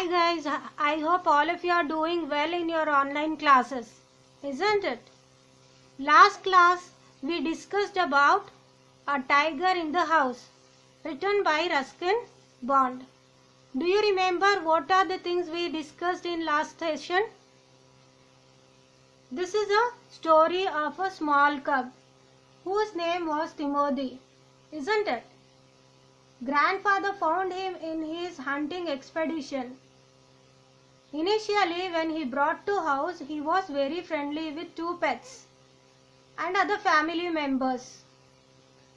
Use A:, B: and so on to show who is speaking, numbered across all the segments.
A: Hi guys, I hope all of you are doing well in your online classes, isn't it? Last class we discussed about A Tiger in the House, written by Ruskin Bond. Do you remember what are the things we discussed in last session? This is a story of a small cub whose name was Timothy, isn't it? Grandfather found him in his hunting expedition. Initially, when he brought to house, he was very friendly with two pets and other family members.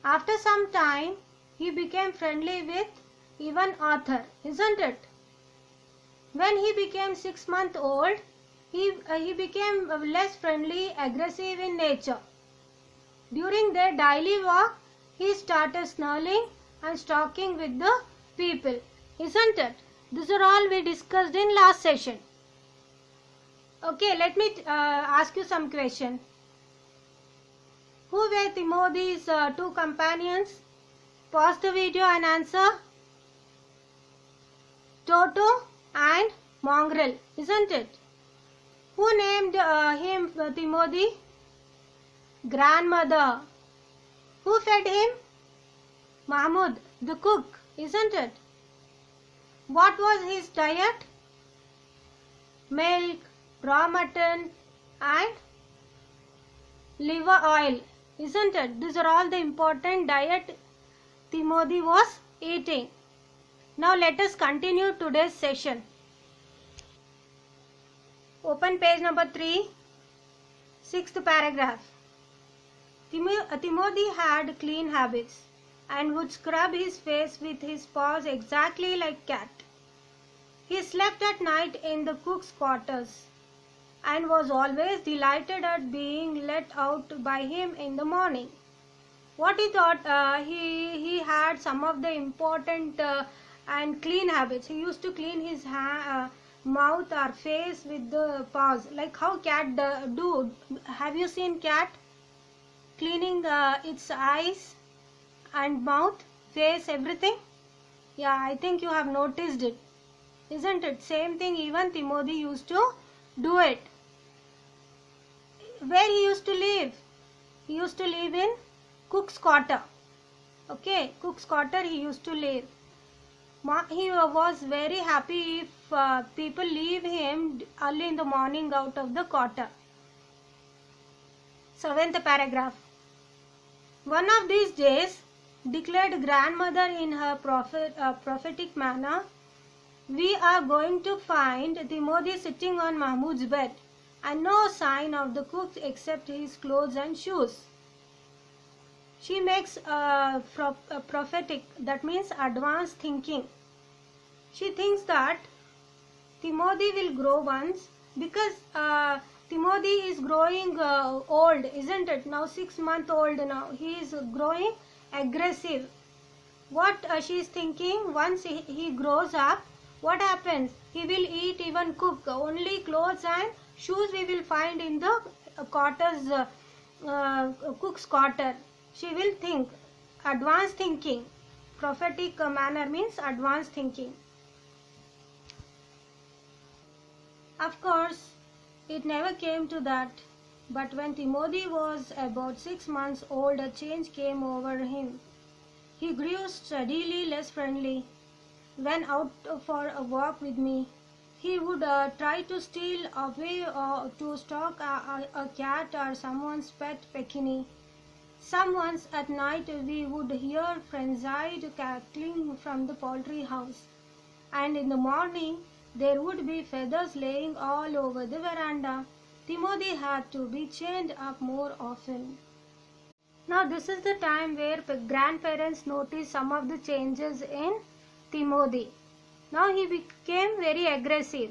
A: After some time, he became friendly with even Arthur, isn't it? When he became 6 months old, he became less friendly, aggressive in nature. During their daily walk, he started snarling and stalking with the people, isn't it? These are all we discussed in last session. Okay, let me ask you some question. Who were Timothy's two companions? Pause the video and answer. Toto and Mongrel, isn't it? Who named him Timothy? Grandmother. Who fed him? Mahmud, the cook, isn't it? What was his diet? Milk, raw mutton and liver oil, isn't it? These are all the important diet Timothy was eating. Now let us continue today's session. Open page number 3, 6th paragraph. Timothy had clean habits and would scrub his face with his paws exactly like cat. He slept at night in the cook's quarters and was always delighted at being let out by him in the morning. What he thought, he had some of the important and clean habits. He used to clean his mouth or face with the paws, like how cat do. Have you seen cat cleaning its eyes and mouth, face, everything? Yeah, I think you have noticed it, isn't it? Same thing even Timothy used to do it. Where he used to live? He used to live in cook's quarter. Okay, cook's quarter he used to live. He was very happy if people leave him early in the morning out of the quarter. 7th paragraph. One of these days, declared grandmother in her prophetic manner, we are going to find Timothy sitting on Mahmud's bed and no sign of the cook except his clothes and shoes. She makes prophetic, that means advanced thinking. She thinks that Timothy will grow once because Timothy is growing old, isn't it? Now 6 months old now. He is growing aggressive. What she is thinking, once he grows up, what happens? He will eat even cook. Only clothes and shoes we will find in the quarters, cook's quarter. She will think. Advanced thinking. Prophetic manner means advanced thinking. Of course, it never came to that. But when Timothy was about 6 months old, a change came over him. He grew steadily less friendly. When out for a walk with me, he would try to steal away to stalk a cat or someone's pet pekinee. Sometimes at night we would hear frenzied cackling from the poultry house, and in the morning there would be feathers laying all over the veranda. Timothy had to be chained up more often. Now this is the time where grandparents noticed some of the changes in Timothy. Now he became very aggressive.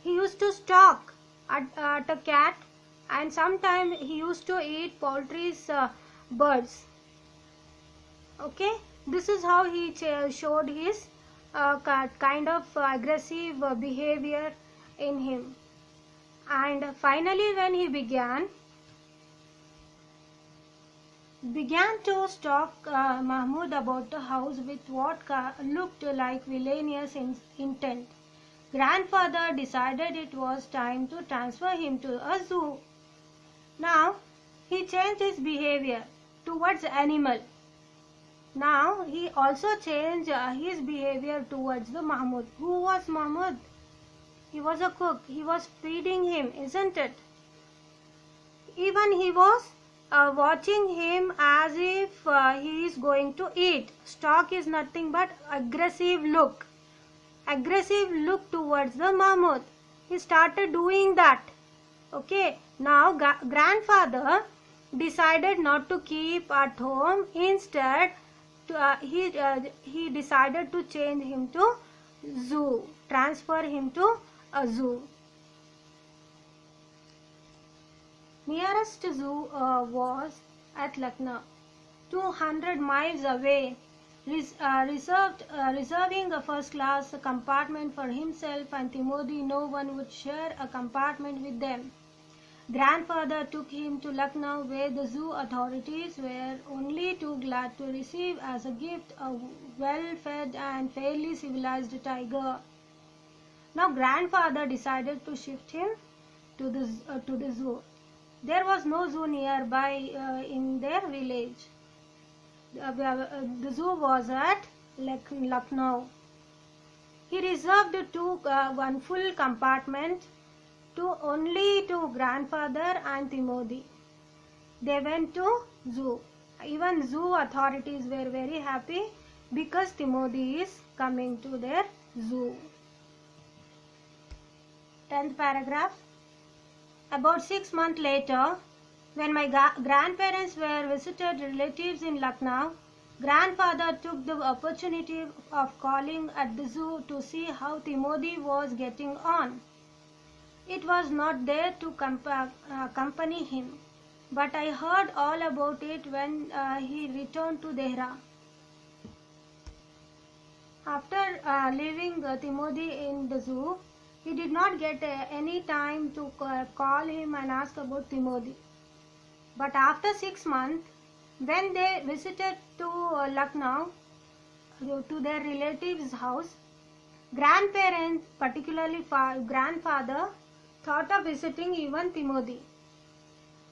A: He used to stalk at a cat, and sometimes he used to eat poultry's birds. Okay, this is how he showed his kind of aggressive behavior in him. And finally when he began to stalk Mahmud about the house with what looked like villainous intent. Grandfather decided it was time to transfer him to a zoo. Now he changed his behavior towards animal. Now he also changed his behavior towards the Mahmud. Who was Mahmud? He was a cook. He was feeding him, isn't it? Even he was watching him as if he is going to eat. Stock is nothing but aggressive look. Aggressive look towards the Mahmud. He started doing that. Okay. Now grandfather decided not to keep at home. Instead, he decided to change him to zoo. Transfer him to a zoo. Nearest zoo was at Lucknow, 200 miles away, reserving a first-class compartment for himself and Timothy. No one would share a compartment with them. Grandfather took him to Lucknow, where the zoo authorities were only too glad to receive as a gift a well-fed and fairly civilized tiger. Now grandfather decided to shift him to the zoo. There was no zoo nearby in their village. The zoo was at Lucknow. He reserved one full compartment only to grandfather and Timothy. They went to zoo. Even zoo authorities were very happy because Timothy is coming to their zoo. 10th paragraph. About 6 months later, when my grandparents were visited relatives in Lucknow, grandfather took the opportunity of calling at the zoo to see how Timothy was getting on. It was not there to accompany him, but I heard all about it when he returned to Dehra. After leaving Timothy in the zoo, he did not get any time to call him and ask about Timothy. But after 6 months, when they visited to Lucknow, to their relative's house, grandparents, particularly grandfather, thought of visiting even Timothy.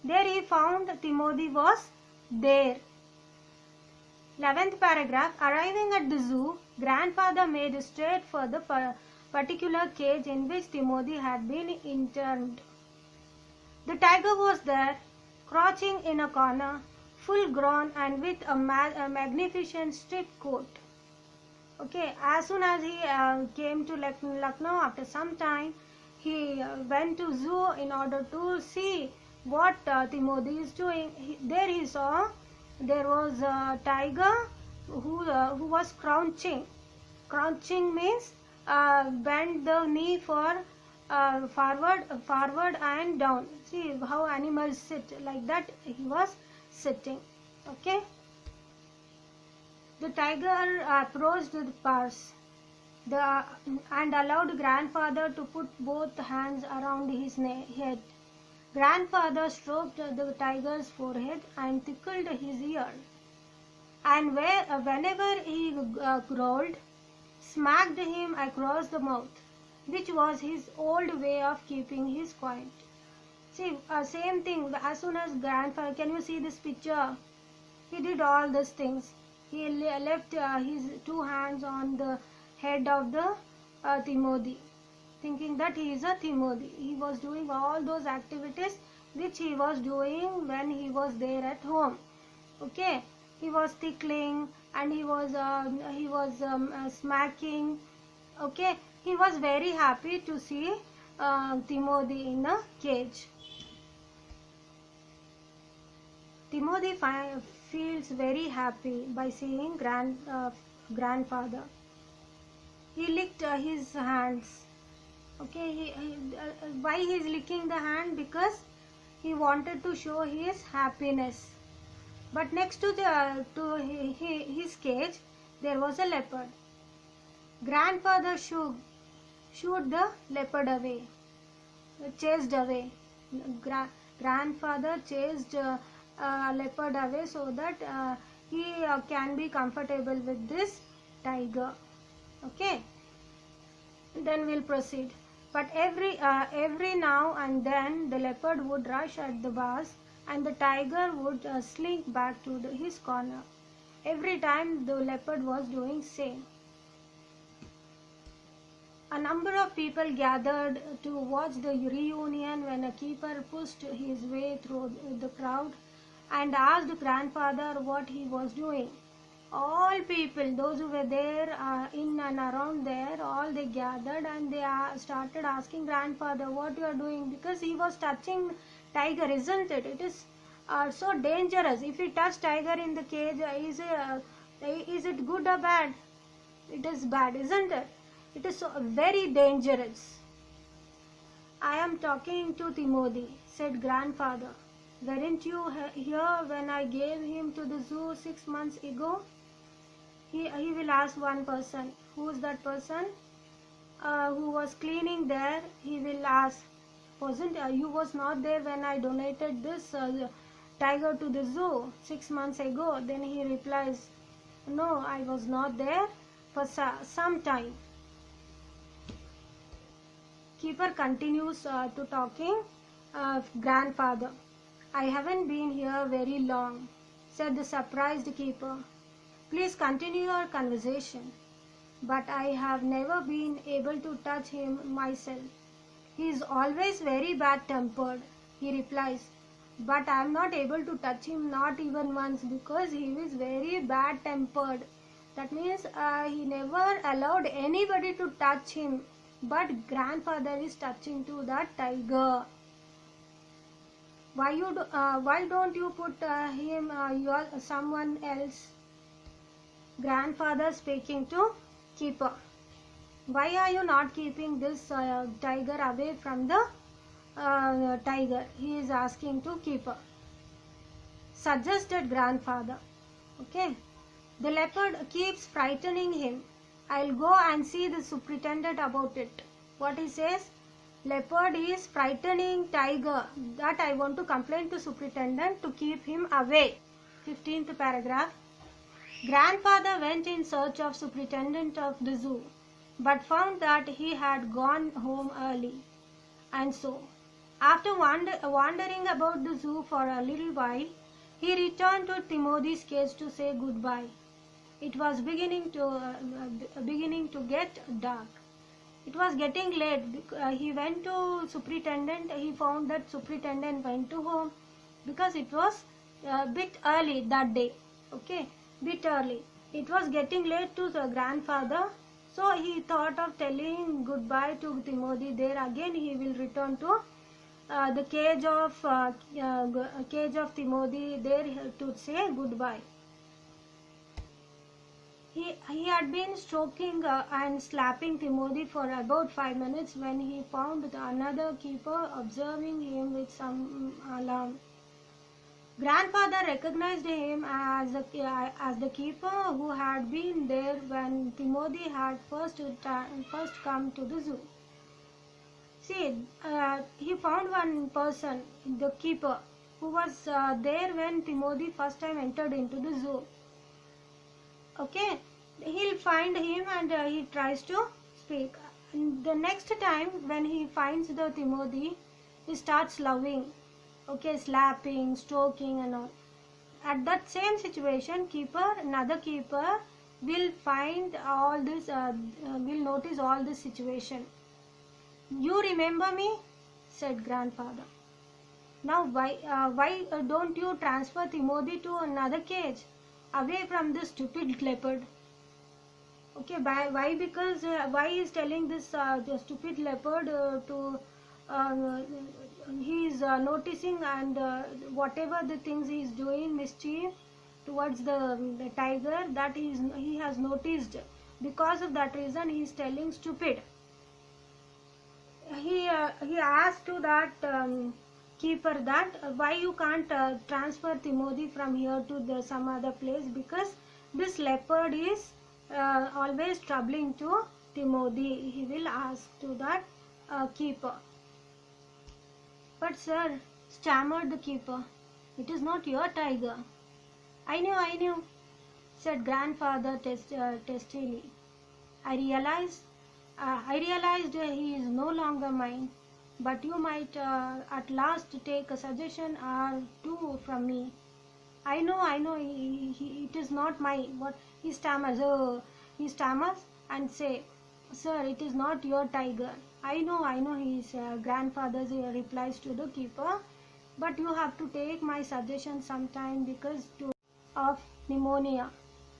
A: There he found Timothy was there. 11th paragraph. Arriving at the zoo, grandfather made straight for the particular cage in which Timothy had been interned. The tiger was there, crouching in a corner, full grown and with a magnificent strip coat. Okay, as soon as he came to Lucknow, after some time, he went to zoo in order to see what Timothy is doing. There he saw there was a tiger who was crouching. Crouching means bend the knee for forward and down. See how animals sit, like that he was sitting. Okay. The tiger approached the purse and allowed grandfather to put both hands around his head. Grandfather stroked the tiger's forehead and tickled his ear, and whenever he growled, smacked him across the mouth, which was his old way of keeping his quiet. See, same thing, as soon as grandfather, can you see this picture? He did all these things. He left his 2 hands on the head of the Timothy, thinking that he is a Timothy. He was doing all those activities which he was doing when he was there at home. Okay, he was tickling and he was smacking. Okay, he was very happy to see Timothy in a cage. Timothy feels very happy by seeing grandfather. He licked his hands. Okay, why he is licking the hand? Because he wanted to show his happiness. But next to his cage, there was a leopard. Grandfather shooed the leopard away, chased away. Grandfather chased leopard away so that he can be comfortable with this tiger. Okay. then we'll proceed. But every now and then the leopard would rush at the bars and the tiger would slink back to his corner. Every time the leopard was doing same. A number of people gathered to watch the reunion when a keeper pushed his way through the crowd and asked grandfather what he was doing. All people, those who were there in and around there, all they gathered and they started asking grandfather what you are doing, because he was touching tiger, isn't it? It is so dangerous. If you touch tiger in the cage, is it good or bad? It is bad, isn't it? It is so very dangerous. I am talking to Timothy, said grandfather. Weren't you here when I gave him to the zoo 6 months ago? He will ask one person. Who is that person? Who was cleaning there? He will ask, wasn't you was not there when I donated this tiger to the zoo 6 months ago? Then he replies, no, I was not there for some time. Keeper continues to talking. Grandfather, I haven't been here very long, said the surprised keeper. Please continue your conversation. But I have never been able to touch him myself. He is always very bad-tempered, he replies. But I am not able to touch him, not even once, because he is very bad-tempered. That means he never allowed anybody to touch him. But grandfather is touching to that tiger. Why don't you put him someone else? Grandfather speaking to keeper. Why are you not keeping this tiger away from the tiger? He is asking to keeper. Suggested grandfather. Okay. The leopard keeps frightening him. I'll go and see the superintendent about it. What he says? Leopard is frightening tiger. That I want to complain to superintendent to keep him away. 15th paragraph. Grandfather went in search of superintendent of the zoo, but found that he had gone home early. And so, after wandering about the zoo for a little while, he returned to Timothy's cage to say goodbye. It was beginning to get dark. It was getting late. He went to superintendent. He found that superintendent went to home because it was a bit early that day. Okay. Bit early. It was getting late to the grandfather, so he thought of telling goodbye to Timothy. There again he will return to the cage of Timothy there to say goodbye. He had been stroking and slapping Timothy for about 5 minutes when he found another keeper observing him with some alarm. Grandfather recognized him as the keeper who had been there when Timothy had first come to the zoo. See, he found one person, the keeper, who was there when Timothy first time entered into the zoo. Okay, he'll find him and he tries to speak. The next time when he finds the Timothy, he starts loving. Okay, slapping, stroking and all. At that same situation, another keeper will find all this, will notice all this situation. You remember me? Said grandfather. Now why don't you transfer Timothy to another cage, away from this stupid leopard? Okay, why? Because why is telling this the stupid leopard to he is noticing and whatever the things he is doing mischief towards the tiger, that he has noticed. Because of that reason he is telling stupid. He asked to that keeper that why you can't transfer Timothy from here to some other place, because this leopard is always troubling to Timothy. He will ask to that keeper. But sir, stammered the keeper, it is not your tiger. I knew, said grandfather testily. I realize I realized he is no longer mine, but you might at last take a suggestion or two from me. I know, it is not my, what he stammers and say, sir, it is not your tiger. I know, his grandfather's replies to the keeper, but you have to take my suggestion sometime because of pneumonia.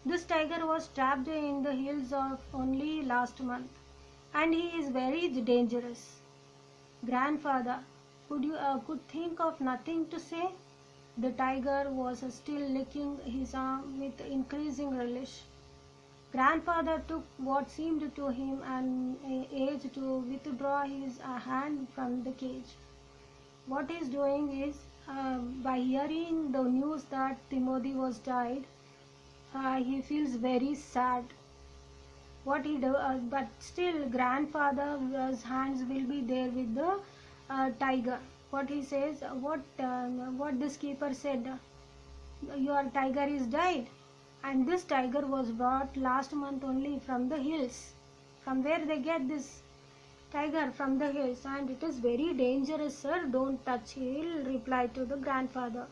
A: This tiger was trapped in the hills of only last month, and he is very dangerous. Grandfather, could think of nothing to say? The tiger was still licking his arm with increasing relish. Grandfather took what seemed to him an age to withdraw his hand from the cage. What he is doing is, by hearing the news that Timothy was died, he feels very sad. What he do, but still grandfather's hands will be there with the tiger. What he says, what this keeper said, your tiger is died, and this tiger was brought last month only from the hills. From where they get this tiger? From the hills, and it is very dangerous, sir, don't touch, he will reply to the grandfather.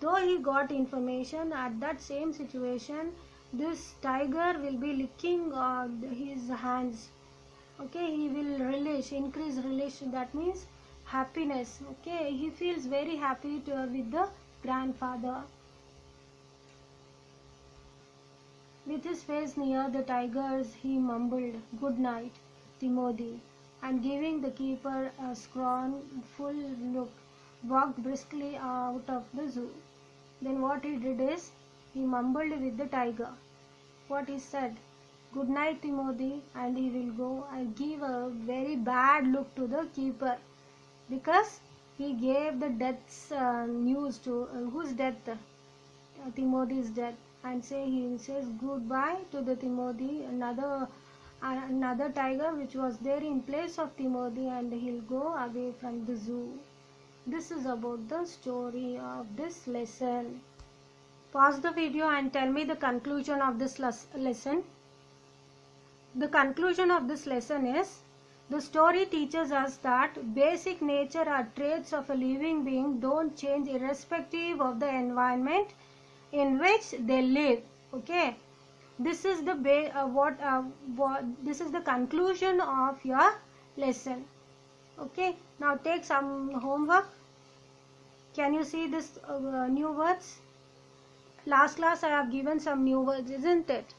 A: Though he got information, at that same situation this tiger will be licking his hands. Okay, he will increase relish, that means happiness. Okay, he feels very happy with the grandfather. With his face near the tiger's, he mumbled, "Good night, Timothy," and giving the keeper a scornful look, walked briskly out of the zoo. Then what he did is, he mumbled with the tiger. What he said, "Good night, Timothy," and he will go and give a very bad look to the keeper, because he gave the death's news to whose death? Timothy's death, and he says goodbye to the Timothy, another tiger which was there in place of Timothy, and he'll go away from the zoo. This is about the story of this lesson. Pause the video and tell me the conclusion of this lesson. The conclusion of this lesson is, the story teaches us that basic nature or traits of a living being don't change irrespective of the environment in which they live. Okay, this is the this is the conclusion of your lesson. Okay, now take some homework. Can you see this new words? Last class I have given some new words, isn't it?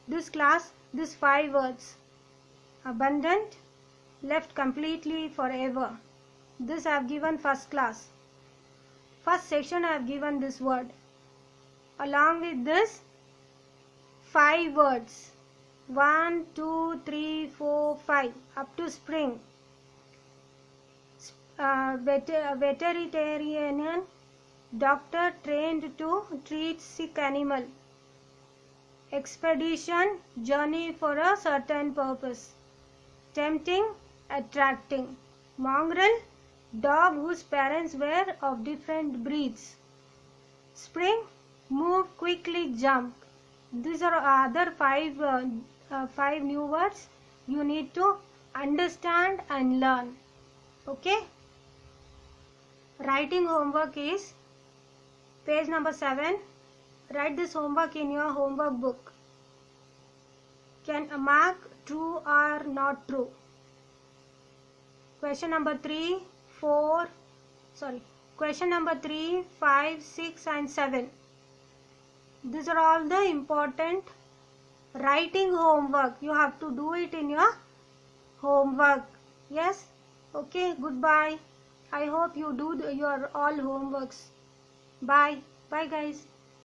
A: This class, these 5 words: abundant, left completely, forever. This I have given first class. First section I have given this word. Along with this, 5 words: 1, 2, 3, 4, 5, up to spring. Veterinarian, doctor trained to treat sick animal. Expedition, journey for a certain purpose. Tempting, attracting. Mongrel, dog whose parents were of different breeds. Spring, move, quickly, jump. These are other 5 new words you need to understand and learn. Okay? Writing homework is page number 7. Write this homework in your homework book. Can mark true or not true. Question number 3, 5, 6 and 7. These are all the important writing homework. You have to do it in your homework. Yes? Okay, goodbye. I hope you do your all homeworks. Bye. Bye guys.